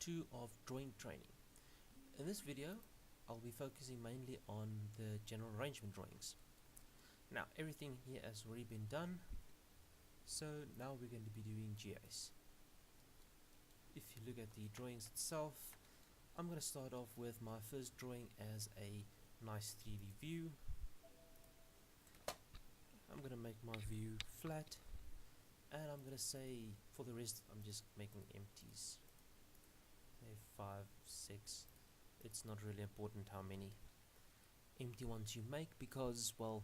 2 of drawing training. In this video I'll be focusing mainly on the general arrangement drawings. Now everything here has already been done, so now we're going to be doing GAs. If you look at the drawings itself, I'm going to start off with my first drawing as a nice 3D view. I'm going to make my view flat, and I'm going to say for the rest I'm just making empties. 5, 6. It's not really important how many empty ones you make, because, well,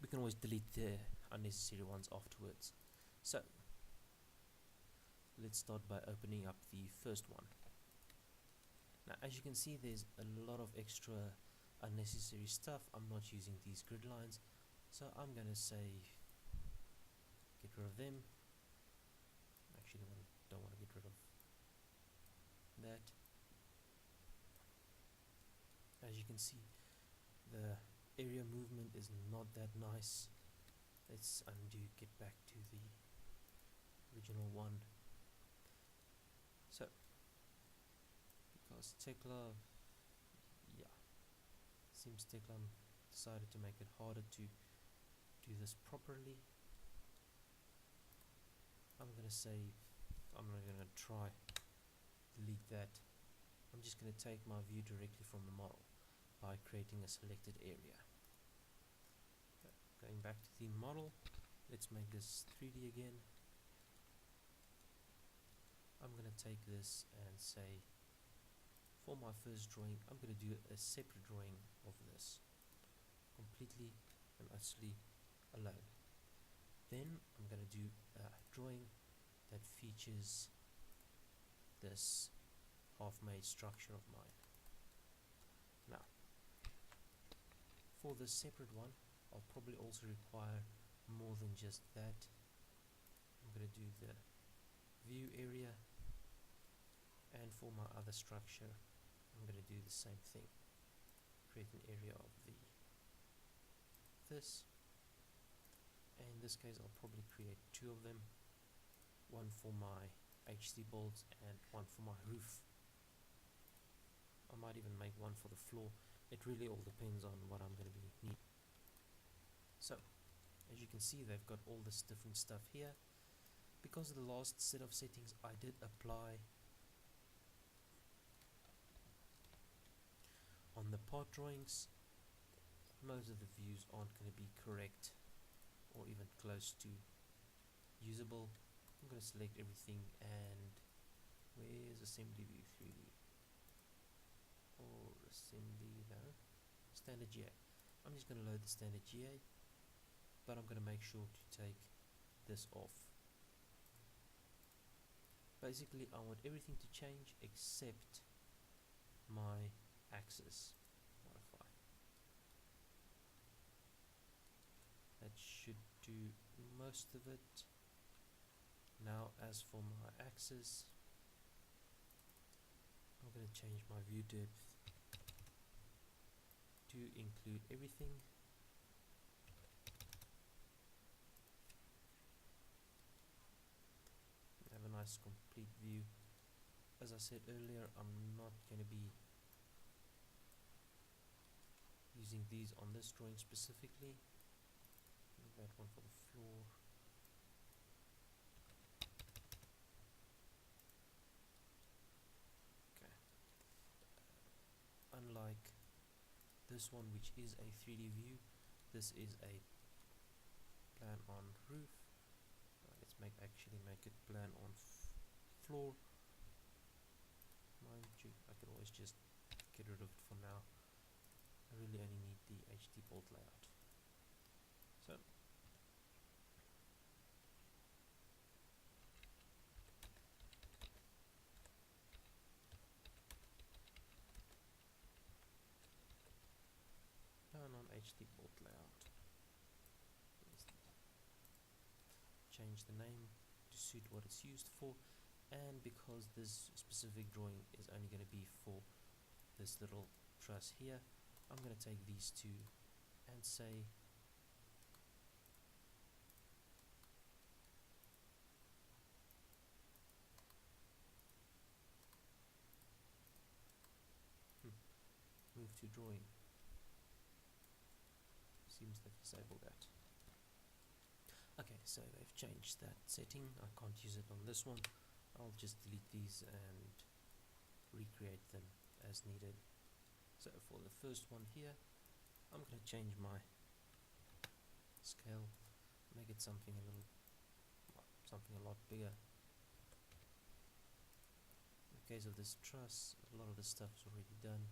we can always delete the unnecessary ones afterwards. So let's start by opening up the first one. Now as you can see, there's a lot of extra unnecessary stuff. I'm not using these grid lines, so I'm gonna say get rid of them. Actually don't want to get rid of that. As you can see, the area movement is not that nice. Let's undo, get back to the original one. So because Tekla, seems Tekla decided to make it harder to do this properly. I'm gonna say I'm not gonna try delete that. I'm just gonna take my view directly from the model by creating a selected area. Going back to the model, let's make this 3D again. I'm gonna take this and say, for my first drawing, I'm going to do a separate drawing of this, completely and utterly alone. Then I'm going to do a drawing that features this half-made structure of mine. Now, for this separate one, I'll probably also require more than just that. I'm going to do the view area, and for my other structure I'm going to do the same thing. Create an area of this, and in this case I'll probably create 2 of them, one for my HC bolts and one for my roof. I might even make one for the floor. It really all depends on what I'm going to be needing. So as you can see, they've got all this different stuff here. Because of the last set of settings I did apply on the part drawings, most of the views aren't going to be correct or even close to usable. I'm going to select everything, and where's assembly view 3D or assembly, no, standard GA. I'm just going to load the standard GA, but I'm going to make sure to take this off. Basically I want everything to change except my axis modify. That should do most of it. Now as for my axis, I'm going to change my view depth to include everything. Have a nice complete view. As I said earlier, I'm not going to be using these on this drawing specifically. That one for the floor. Okay. Unlike this one, which is a 3D view, this is a plan on roof. Let's actually make it plan on floor. Mind you, I can always just get rid of it for now. I really only need the HD bolt layout. So turn on HD bolt layout. Change the name to suit what it's used for, and because this specific drawing is only going to be for this little truss here, I'm going to take these 2 and say move to drawing. Seems they've disabled that. Okay, so they've changed that setting. I can't use it on this one. I'll just delete these and recreate them as needed. So for the first one here, I'm going to change my scale, make it something a lot bigger. In the case of this truss, a lot of the stuff is already done.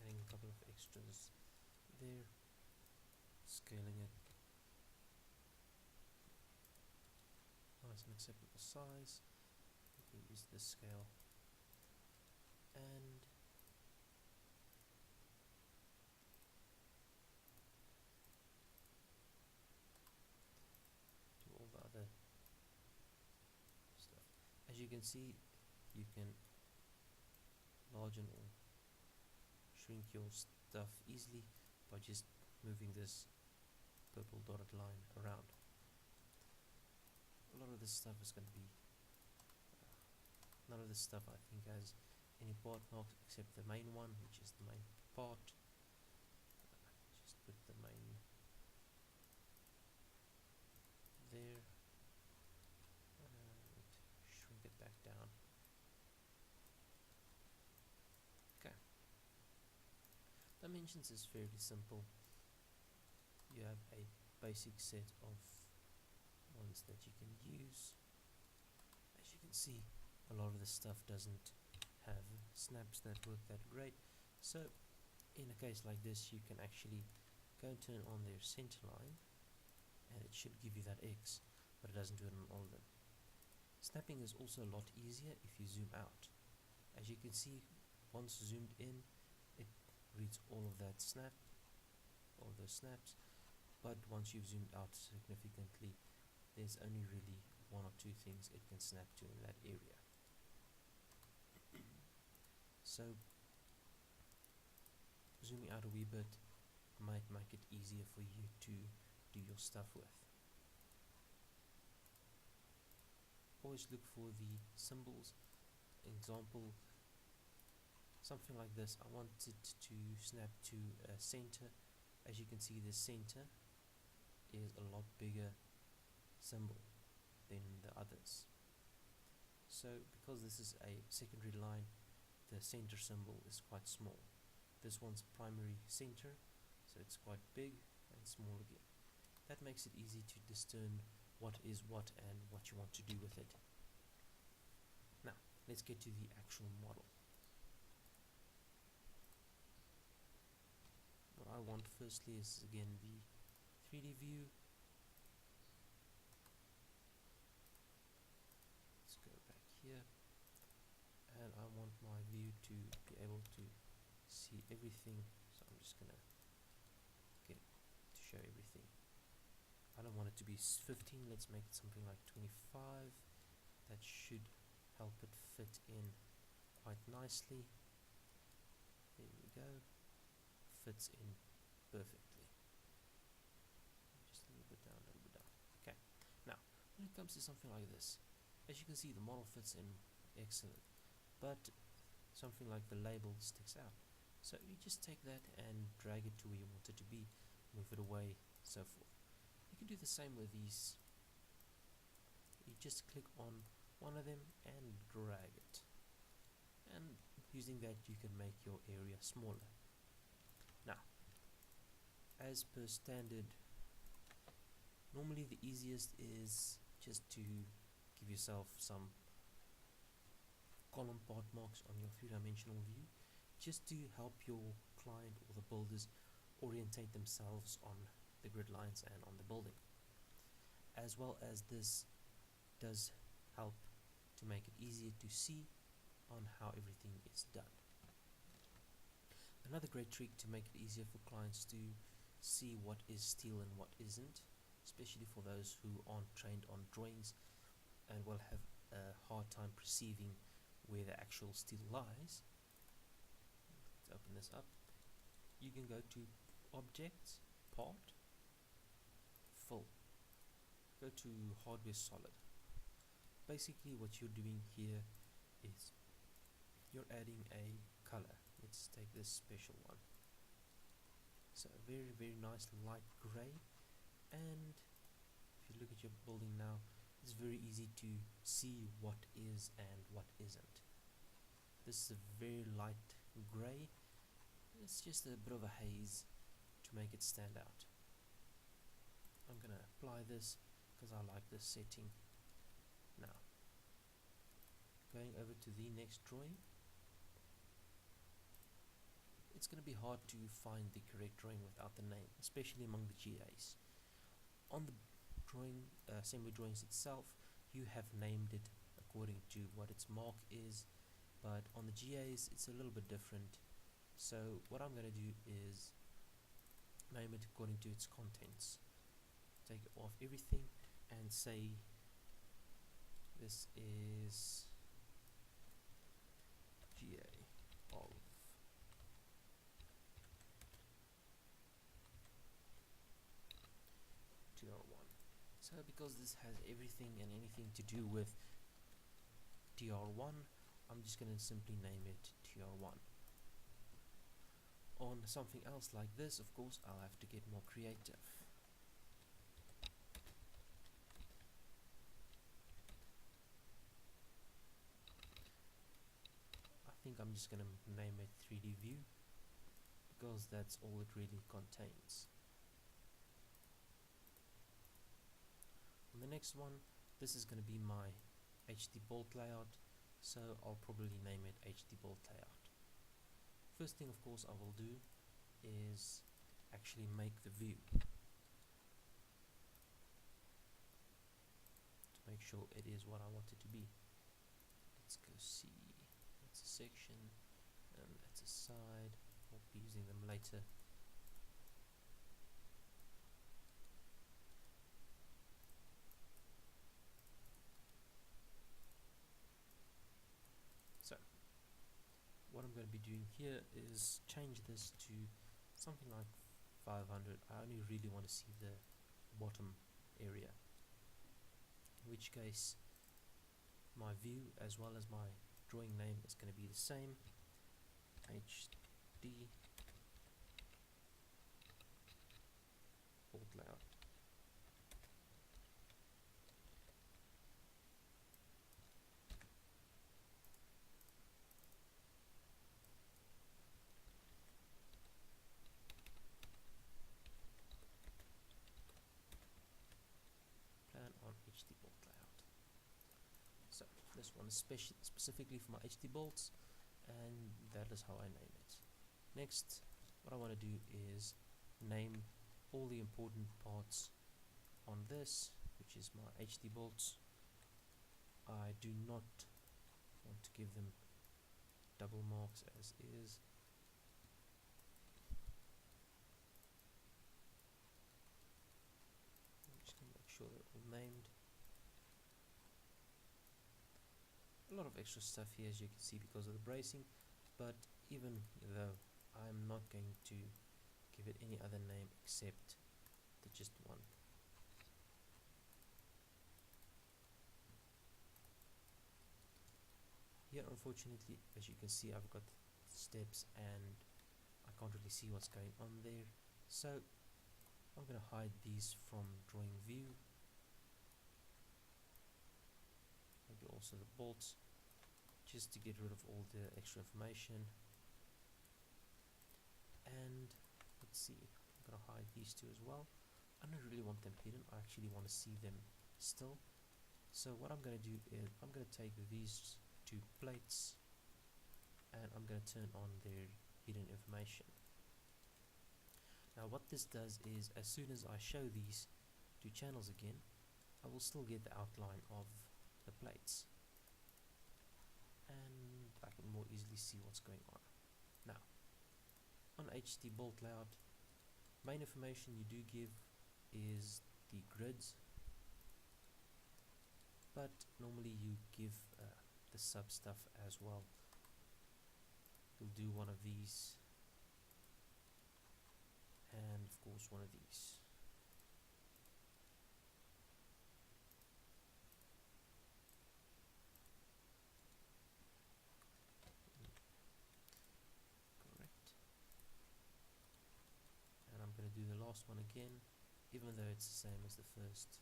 Adding a couple of extras there, scaling it nice and acceptable size. We can use this scale and do all the other stuff. As you can see, you can largen or shrink your stuff easily by just moving this purple dotted line around. A lot of this stuff is going to be none of this stuff I think has any part marks except the main one, which is the main part. Just put the main there and shrink it back down. Okay. Dimensions is fairly simple. You have a basic set of ones that you can use. As you can see, a lot of the stuff doesn't have snaps that work that great. So in a case like this, you can actually go and turn on their center line and it should give you that X, but it doesn't do it on all of them. Snapping is also a lot easier if you zoom out. As you can see, once zoomed in, it reads all of that snap, all those snaps, but once you've zoomed out significantly, there's only really one or two things it can snap to in that area. So zooming out a wee bit might make it easier for you to do your stuff with. Always look for the symbols. Example, something like this. I want it to snap to a center. As you can see, the center is a lot bigger symbol than the others. So because this is a secondary line, the center symbol is quite small. This one's primary center, so it's quite big and small again. That makes it easy to discern what is what and what you want to do with it. Now, let's get to the actual model. What I want firstly is again the 3D view. Let's go back here, and I want my view to be able to see everything, so I'm just gonna get to show everything. I don't want it to be 15, let's make it something like 25. That should help it fit in quite nicely. There we go, fits in perfectly. Just a little bit down, a little bit down. Okay, now when it comes to something like this, as you can see, the model fits in excellent, but something like the label sticks out. So you just take that and drag it to where you want it to be, move it away, so forth. You can do the same with these. You just click on one of them and drag it, and using that you can make your area smaller. Now, as per standard, normally the easiest is just to give yourself some column part marks on your three-dimensional view, just to help your client or the builders orientate themselves on the grid lines and on the building. As well as this does help to make it easier to see on how everything is done. Another great trick to make it easier for clients to see what is steel and what isn't, especially for those who aren't trained on drawings and will have a hard time perceiving where the actual steel lies. to open this up, you can go to Objects, Part, Fill, go to Hardware Solid. Basically what you're doing here is you're adding a color. Let's take this special one. So a very nice light gray, and if you look at your building now, it's very easy to see what is and what isn't. This is a very light gray. It's just a bit of a haze to make it stand out. I'm gonna apply this because I like this setting. Now, going over to the next drawing. It's going to be hard to find the correct drawing without the name, especially among the GAs. On the drawing, assembly drawings itself, you have named it according to what its mark is, but on the GAs it's a little bit different. So what I'm going to do is name it according to its contents. Take off everything and say this is GA of TR1. So because this has everything and anything to do with TR1, I'm just going to simply name it TR1. On something else like this, of course, I'll have to get more creative. I think I'm just going to name it 3D view because that's all it really contains. On the next one, this is going to be my HD bolt layout, so I'll probably name it HD bolt layout. First thing, of course, I will do is actually make the view to make sure it is what I want it to be. Let's go see. That's a section and that's a side. I'll be using them later. So what I'm going to be doing here is change this to something like 500. I only really want to see the bottom area, in which case my view as well as my drawing name is going to be the same, HD bolt layout. Plan on HD bolt layout. So this one is specifically for my HD bolts, and that is how I name it. Next, what I want to do is name all the important parts on this, which is my HD bolts. I do not want to give them double marks as is. I'm just going to make sure they're all named. A lot of extra stuff here, as you can see, because of the bracing, but even though I'm not going to give it any other name except the just one. Here, unfortunately, as you can see, I've got steps and I can't really see what's going on there, so I'm going to hide these from drawing view. Maybe also the bolts, just to get rid of all the extra information. And let's see, I'm going to hide these two as well. I don't really want them hidden, I actually want to see them still. So what I'm going to do is I'm going to take these two plates and I'm going to turn on their hidden information. Now what this does is, as soon as I show these two channels again, I will still get the outline of the plates, and I can more easily see what's going on. Now, on HD bolt layout, main information you do give is the grids, but normally you give the sub stuff as well. you'll do one of these, and of course one of these. Correct. And I'm going to do the last one again, even though it's the same as the first.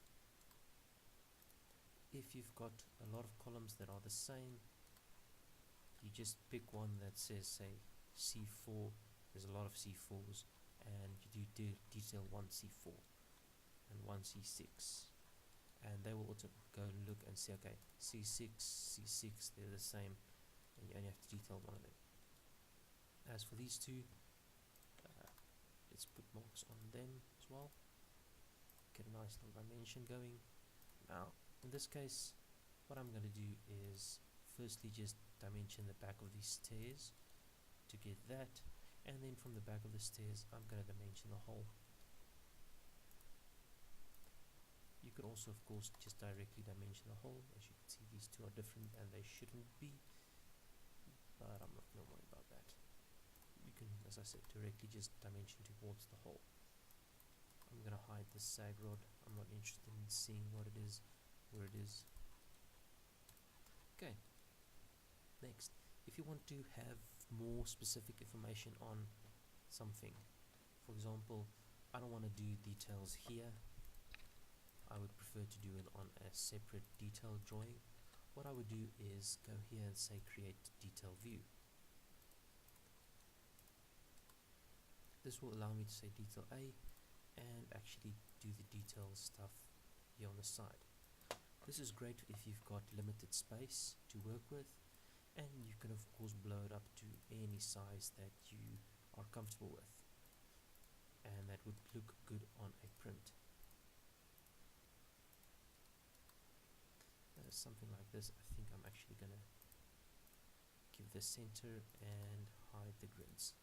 If you've got a lot of columns that are the same, you just pick one that says, say, C4. There's a lot of C4s, and you do detail 1 C4 and 1 C6, and they will auto go and look and see, okay, C6, C6, they're the same, and you only have to detail one of them. As for these two, let's put marks on them as well. Get a nice little dimension going. Now, in this case, what I'm going to do is firstly just dimension the back of these stairs to get that, and then from the back of the stairs I'm going to dimension the hole. You could also of course just directly dimension the hole. As you can see, these two are different and they shouldn't be, but I'm not going to worry about that. You can, as I said, directly just dimension towards the hole. I'm going to hide this sag rod. I'm not interested in seeing what it is, where it is. Okay, next, if you want to have more specific information on something, for example, I don't want to do details here, I would prefer to do it on a separate detail drawing. What I would do is go here and say create detail view. This will allow me to say detail A and actually do the detail stuff here on the side. This is great if you've got limited space to work with, and you can of course blow it up to any size that you are comfortable with, and that would look good on a print. Something like this. I think I'm actually gonna give the center and hide the grids.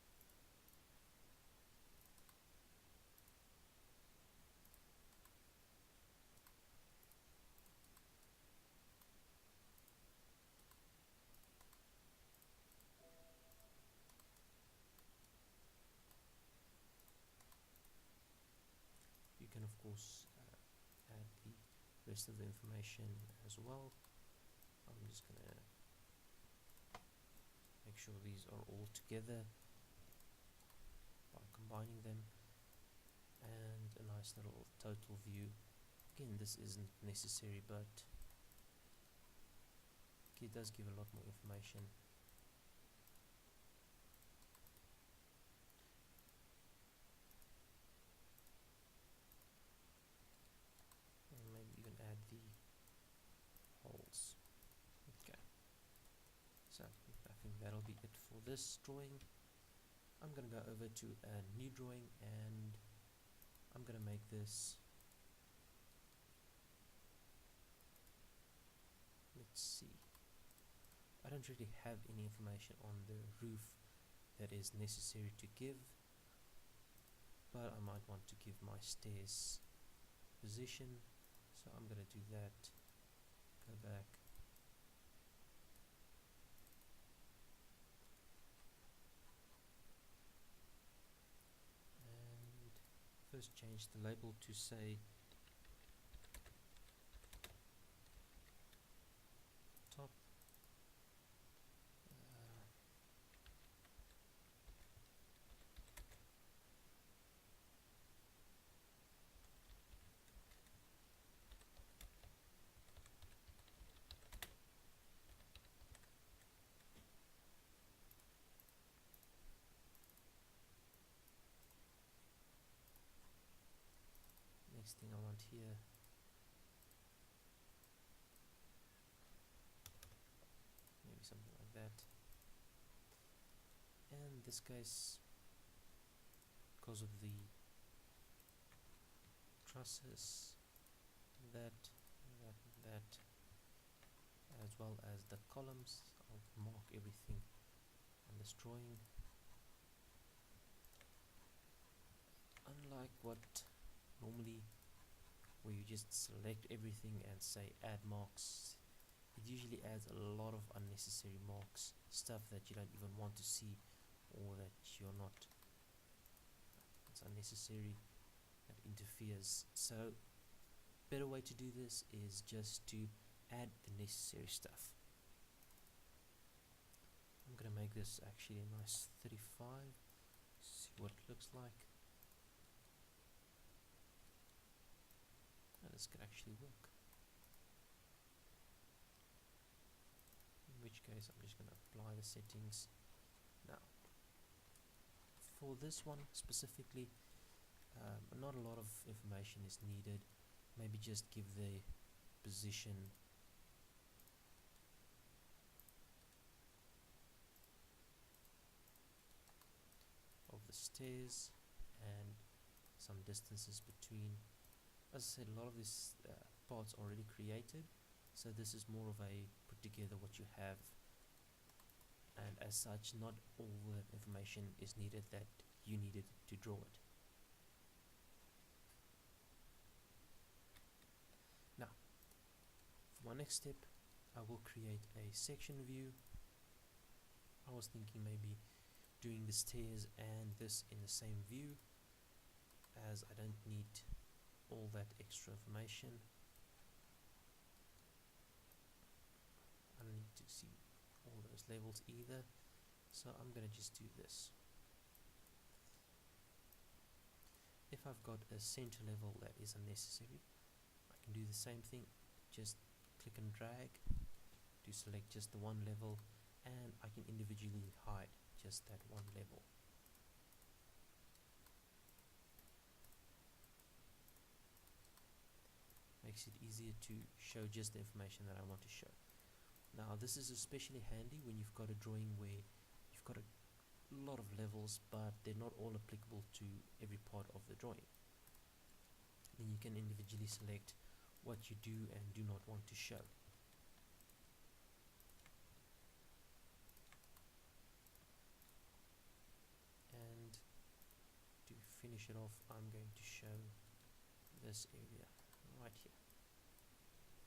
You can of course add the rest of the information as well. I'm just gonna make sure these are all together by combining them, and a nice little total view. Again, this isn't necessary, but it does give a lot more information. Maybe even add the holes. Okay, so I think that'll be it for this drawing. I'm going to go over to a new drawing, and I'm going to make this, let's see, I don't really have any information on the roof that is necessary to give, but I might want to give my stairs position. So I'm going to do that, go back, and first change the label to say top, next thing I want here, maybe something like that. And in this case, because of the trusses, that, as well as the columns, I'll mark everything on this drawing. Unlike what normally, where you just select everything and say add marks, it usually adds a lot of unnecessary marks stuff that you don't even want to see, or that you're not, it's unnecessary, that interferes. So better way to do this is just to add the necessary stuff. I'm going to make this actually a nice 35, see what it looks like. Now this could actually work. In which case I'm just going to apply the settings. Now for this one specifically, not a lot of information is needed. Maybe just give the position of the stairs and some distances between. As I said, a lot of these parts are already created, so this is more of a put together what you have, and as such not all the information is needed that you needed to draw it. Now for my next step, I will create a section view. I was thinking maybe doing the stairs and this in the same view, as I don't need all that extra information. I don't need to see all those levels either, so I'm going to just do this. If I've got a center level that is unnecessary, I can do the same thing, just click and drag to select just the one level, and I can individually hide just that one level. Makes it easier to show just the information that I want to show. Now this is especially handy when you've got a drawing where you've got a lot of levels but they're not all applicable to every part of the drawing. Then you can individually select what you do and do not want to show. And to finish it off, I'm going to show this area right here.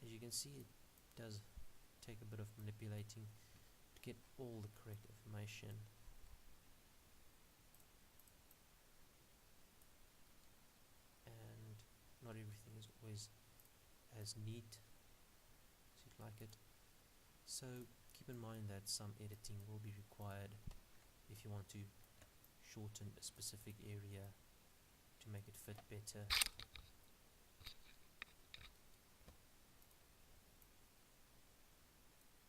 As you can see, it does take a bit of manipulating to get all the correct information. And not everything is always as neat as you'd like it. So keep in mind that some editing will be required if you want to shorten a specific area to make it fit better.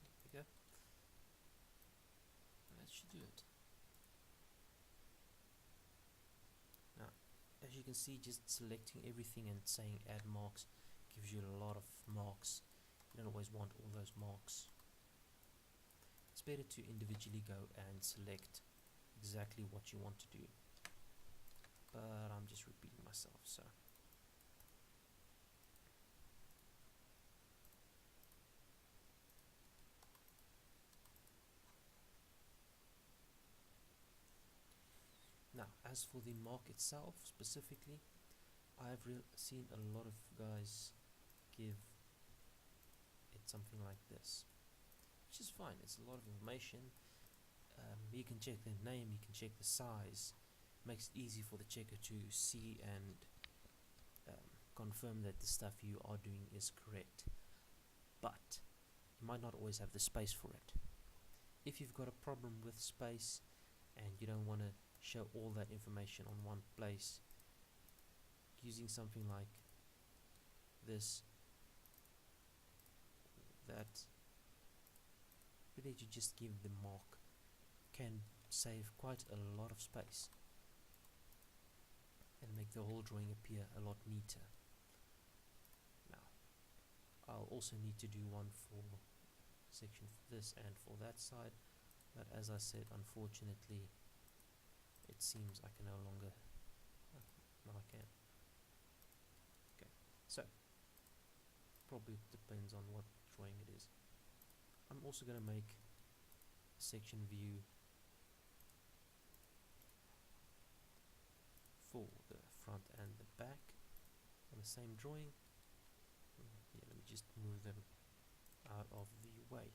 There we go. That should do it. Now, as you can see, just selecting everything and saying add marks gives you a lot of marks. You don't always want all those marks. It's better to individually go and select exactly what you want to do, but I'm just repeating myself, so now as for the mark itself specifically, I've seen a lot of guys give it something like this, which is fine. It's a lot of information. You can check the name, you can check the size. Makes it easy for the checker to see and confirm that the stuff you are doing is correct. But you might not always have the space for it. If you've got a problem with space and you don't want to show all that information on one place, using something like this, that really to just give the mark can save quite a lot of space and make the whole drawing appear a lot neater. Now I'll also need to do one for section for this and for that side, but as I said, unfortunately it seems I can no longer, now I can. Okay, so probably depends on what drawing it is. I'm also going to make a section view for the front and the back on the same drawing. Yeah, let me just move them out of the way.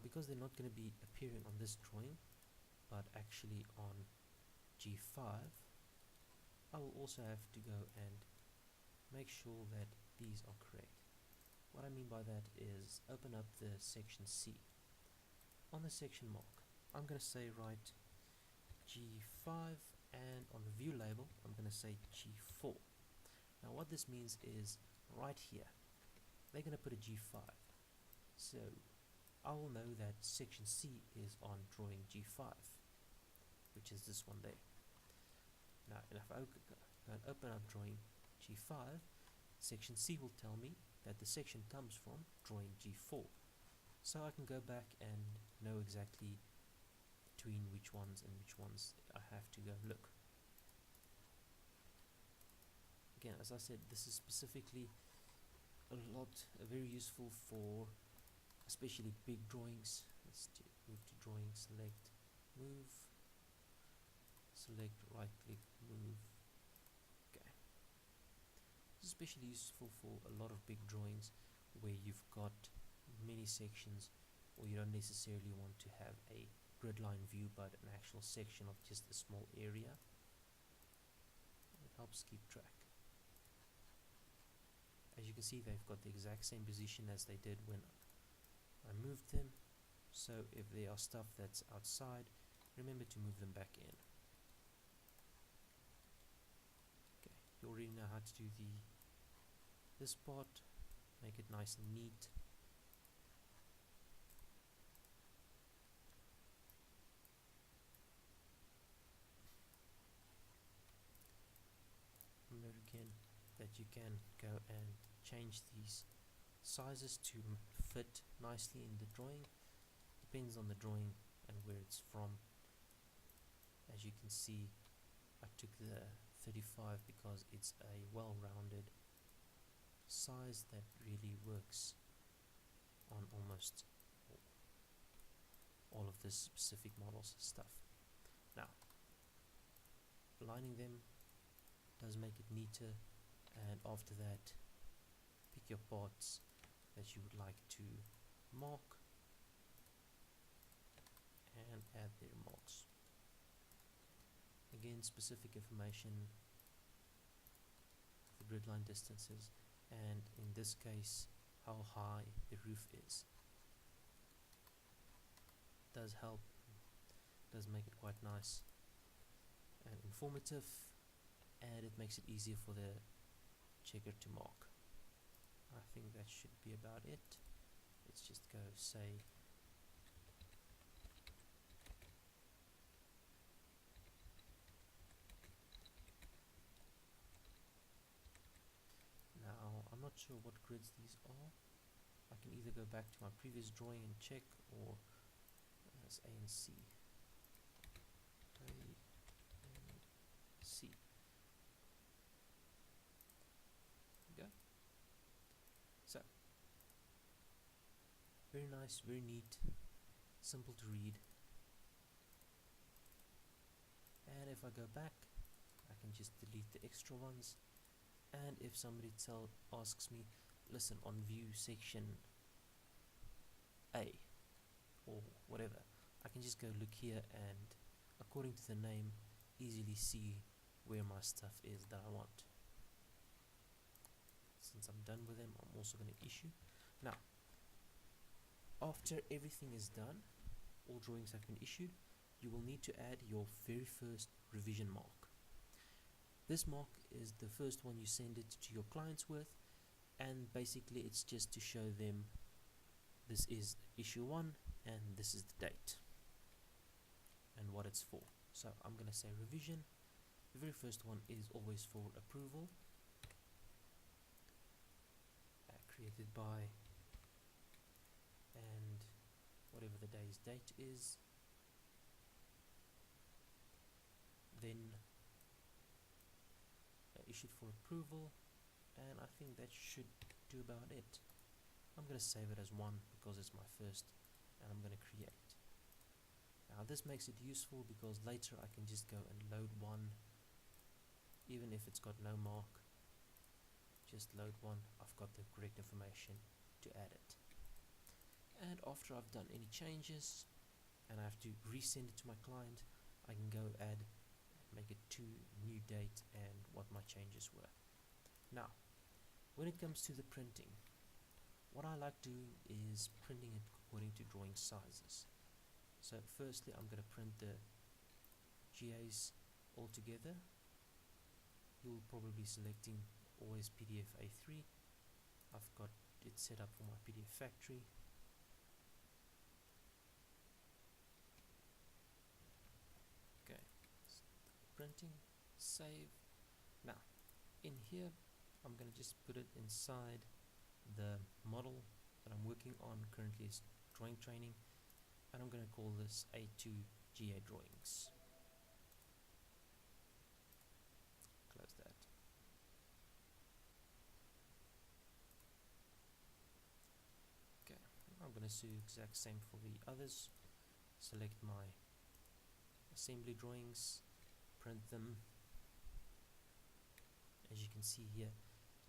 because they're not going to be appearing on this drawing but actually on G5, I will also have to go and make sure that these are correct. What I mean by that is open up the section C. On the section mark, I'm going to say write G5, and on the view label I'm going to say G4. Now what this means is right here they're going to put a G5, so I will know that section C is on drawing G5, which is this one there. Now if I go and open up drawing G5, section C will tell me that the section comes from drawing G4, so I can go back and know exactly between which ones and which ones I have to go look. Again, as I said, this is specifically very useful for especially big drawings. Let's move to drawing, select, move, select, right click, move. Okay. This is especially useful for a lot of big drawings where you've got many sections, or you don't necessarily want to have a grid line view but an actual section of just a small area. It helps keep track. As you can see, they've got the exact same position as they did when I moved them, so if there are stuff that's outside, remember to move them back in. Okay, you already know how to do this part, make it nice and neat. Remember again that you can go and change these sizes to fit nicely in the drawing. Depends on the drawing and where it's from. As you can see, I took the 35 because it's a well-rounded size that really works on almost all of this specific models stuff. Now, aligning them does make it neater, and after that pick your parts that you would like to mark and add their marks. Again, specific information, the grid line distances, and in this case how high the roof is. Does help, does make it quite nice and informative, and it makes it easier for the checker to mark. I think that should be about it. Let's just go say now. I'm not sure what grids these are. I can either go back to my previous drawing and check, or as A and C. A and C. Go. So, very nice, very neat, simple to read. And if I go back, I can just delete the extra ones. And if somebody asks me, listen, on view section A or whatever, I can just go look here and according to the name easily see where my stuff is that I want. Since I'm done with them, I'm also going to issue. Now, after everything is done, all drawings have been issued, you will need to add your very first revision mark. This mark is the first one you send it to your clients with, and basically it's just to show them this is issue 1 and this is the date and what it's for. So I'm going to say revision. The very first one is always for approval, created by, and whatever the day's date is, then issued for approval, and I think that should do about it. I'm going to save it as 1 because it's my first, and I'm going to create. Now this makes it useful because later I can just go and load one, even if it's got no mark. Just load one, I've got the correct information to add it. and after I've done any changes and I have to resend it to my client, I can go add and make it to new date and what my changes were. Now, when it comes to the printing, what I like doing is printing it according to drawing sizes. So firstly, I'm going to print the GAs all together. You'll probably be selecting always PDF A3. I've got it set up for my PDF factory. Okay, printing, save. Now, in here, I'm going to just put it inside the model that I'm working on currently is drawing training, and I'm going to call this A2 GA drawings. Close that. Okay, I'm going to do the exact same for the others. Select my assembly drawings, print them. As you can see here,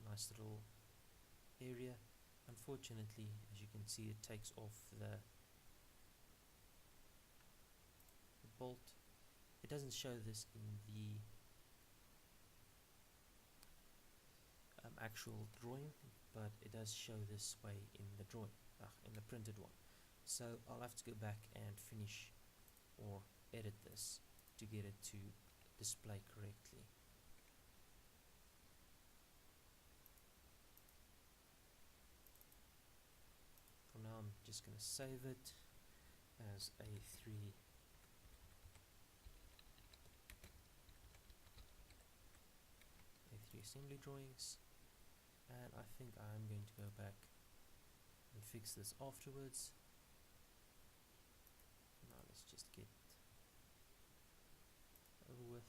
nice little area. Unfortunately, as you can see, it takes off the bolt. It doesn't show this in the actual drawing, but it does show this way in the drawing, in the printed one. So I'll have to go back and finish or edit this to get it to display correctly. For now, I'm just going to save it as A3 assembly drawings, and I think I'm going to go back and fix this afterwards. Now let's just get over with.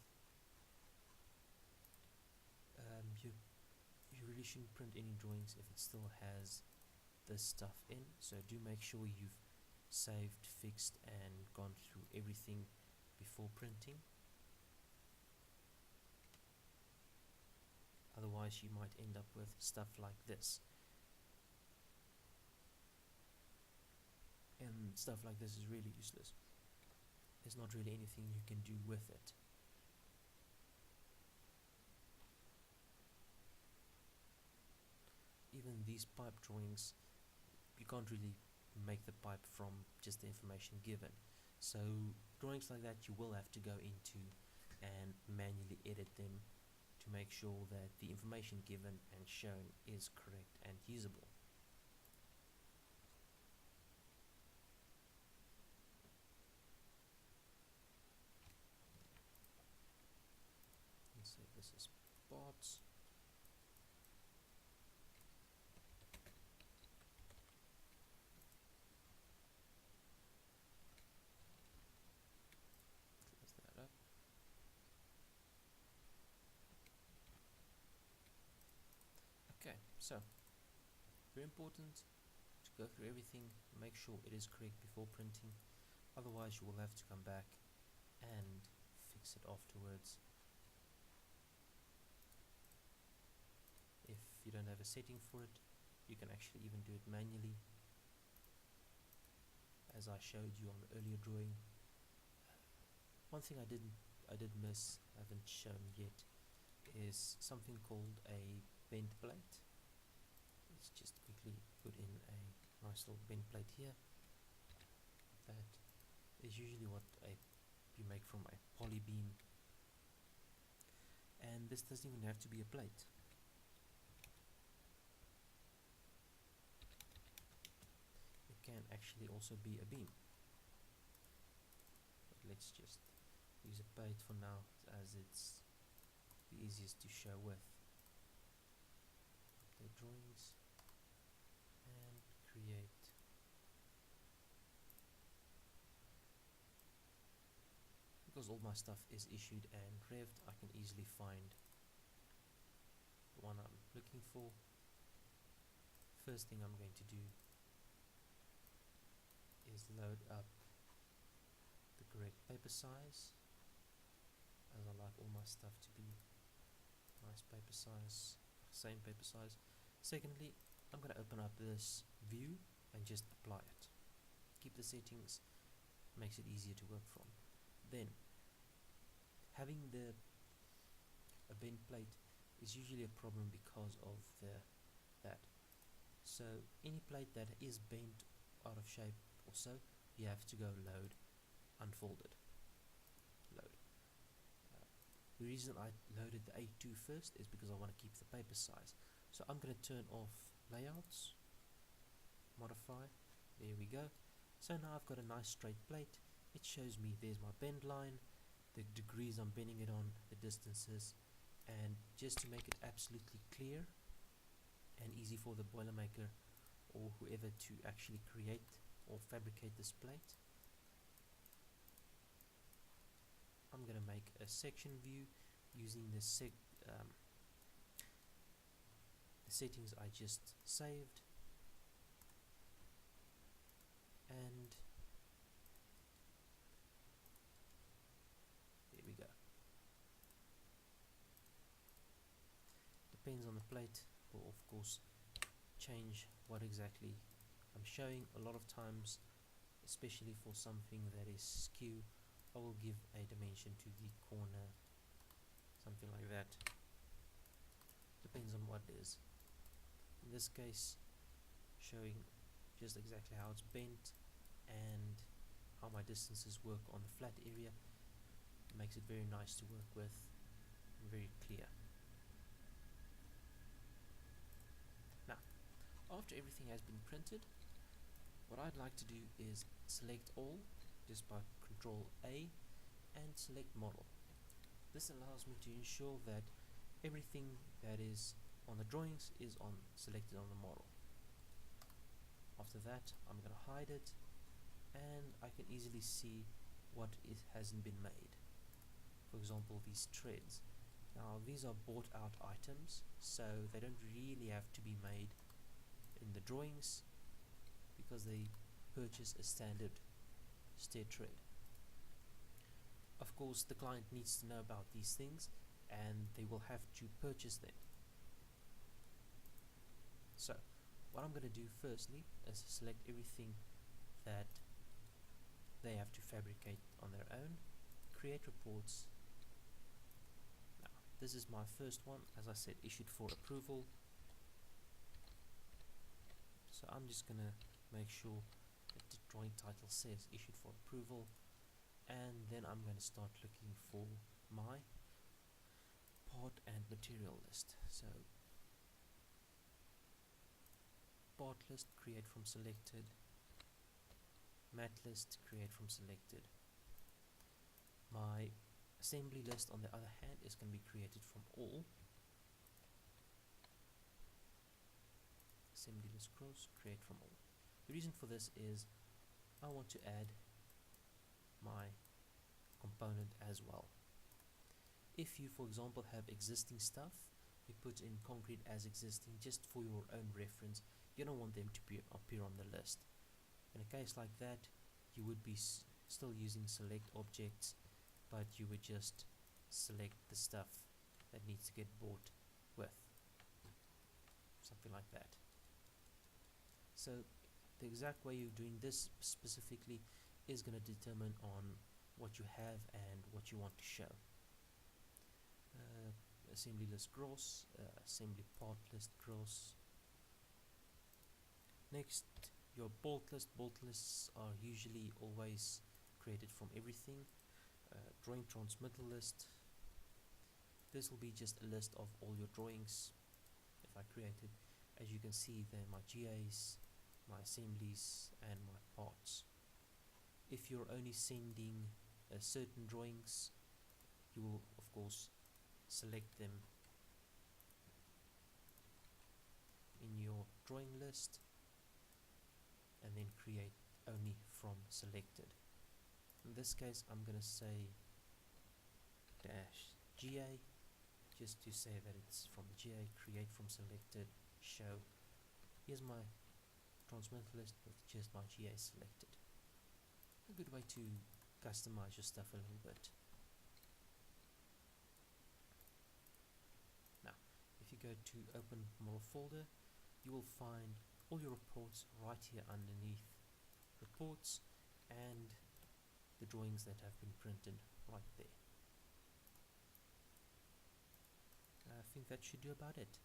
You really shouldn't print any drawings if it still has this stuff in, so do make sure you've saved, fixed and gone through everything before printing. Otherwise you might end up with stuff like this, and stuff like this is really useless. There's not really anything you can do with it. Even these pipe drawings, you can't really make the pipe from just the information given. So drawings like that you will have to go into and manually edit them to make sure that the information given and shown is correct and usable. Let's say this is parts. Okay, so very important to go through everything, make sure it is correct before printing, otherwise you will have to come back and fix it afterwards. If you don't have a setting for it, you can actually even do it manually, as I showed you on the earlier drawing. One thing I did miss, haven't shown yet, is something called a bend plate. Let's just quickly put in a nice little bend plate here. That is usually what you make from a poly beam, and this doesn't even have to be a plate. It can actually also be a beam, but let's just use a plate for now, as it's the easiest to show with. Update drawings and create. Because all my stuff is issued and revved, I can easily find the one I'm looking for. First thing I'm going to do is load up the correct paper size, as I like all my stuff to be nice paper size, same paper size. Secondly, I'm going to open up this view and just apply it. keep the settings, makes it easier to work from. Then, having a bent plate is usually a problem because of that. So any plate that is bent out of shape or so, you have to go load, unfolded, load. The reason I loaded the A2 first is because I want to keep the paper size. So I'm going to turn off layouts, modify, there we go. So now I've got a nice straight plate. It shows me there's my bend line, the degrees I'm bending it on, the distances, and just to make it absolutely clear and easy for the Boilermaker or whoever to actually create or fabricate this plate, I'm going to make a section view using the settings I just saved, and there we go. Depends on the plate, will of course change what exactly I'm showing. A lot of times, especially for something that is skew, I will give a dimension to the corner, something like that. Depends on what it is. In this case, showing just exactly how it's bent and how my distances work on the flat area makes it very nice to work with, very clear. Now, after everything has been printed, what I'd like to do is select all just by Control A and select model. This allows me to ensure that everything that is on the drawings is selected on the model. After that, I'm going to hide it, and I can easily see what hasn't been made. For example, these treads. Now these are bought out items, so they don't really have to be made in the drawings because they purchase a standard stair tread. Of course, the client needs to know about these things and they will have to purchase them. So what I'm going to do firstly is select everything that they have to fabricate on their own, create reports. Now this is my first one, as I said, issued for approval. So I'm just going to make sure that the drawing title says issued for approval, and then I'm going to start looking for my part and material list. So part list, create from selected, mat list, create from selected. My assembly list, on the other hand, is going to be created from all. Assembly list cross, create from all. The reason for this is I want to add my component as well. If you, for example, have existing stuff, you put in concrete as existing just for your own reference. You don't want them to appear on the list. In a case like that, you would be still using select objects, but you would just select the stuff that needs to get bought with, something like that. So the exact way you're doing this specifically is going to determine on what you have and what you want to show. Assembly list gross, assembly part list gross. Next, your bolt list. Bolt lists are usually always created from everything. Drawing transmittal list. This will be just a list of all your drawings if I created. As you can see, there are my GAs, my assemblies, and my parts. If you're only sending certain drawings, you will of course select them in your drawing list and then create only from selected. In this case, I'm going to say -GA just to say that it's from GA, create from selected, show. Here's my transmittal list with just my GA selected. A good way to customize your stuff a little bit. Now, if you go to open model folder, you will find all your reports right here underneath reports and the drawings that have been printed right there. I think that should do about it.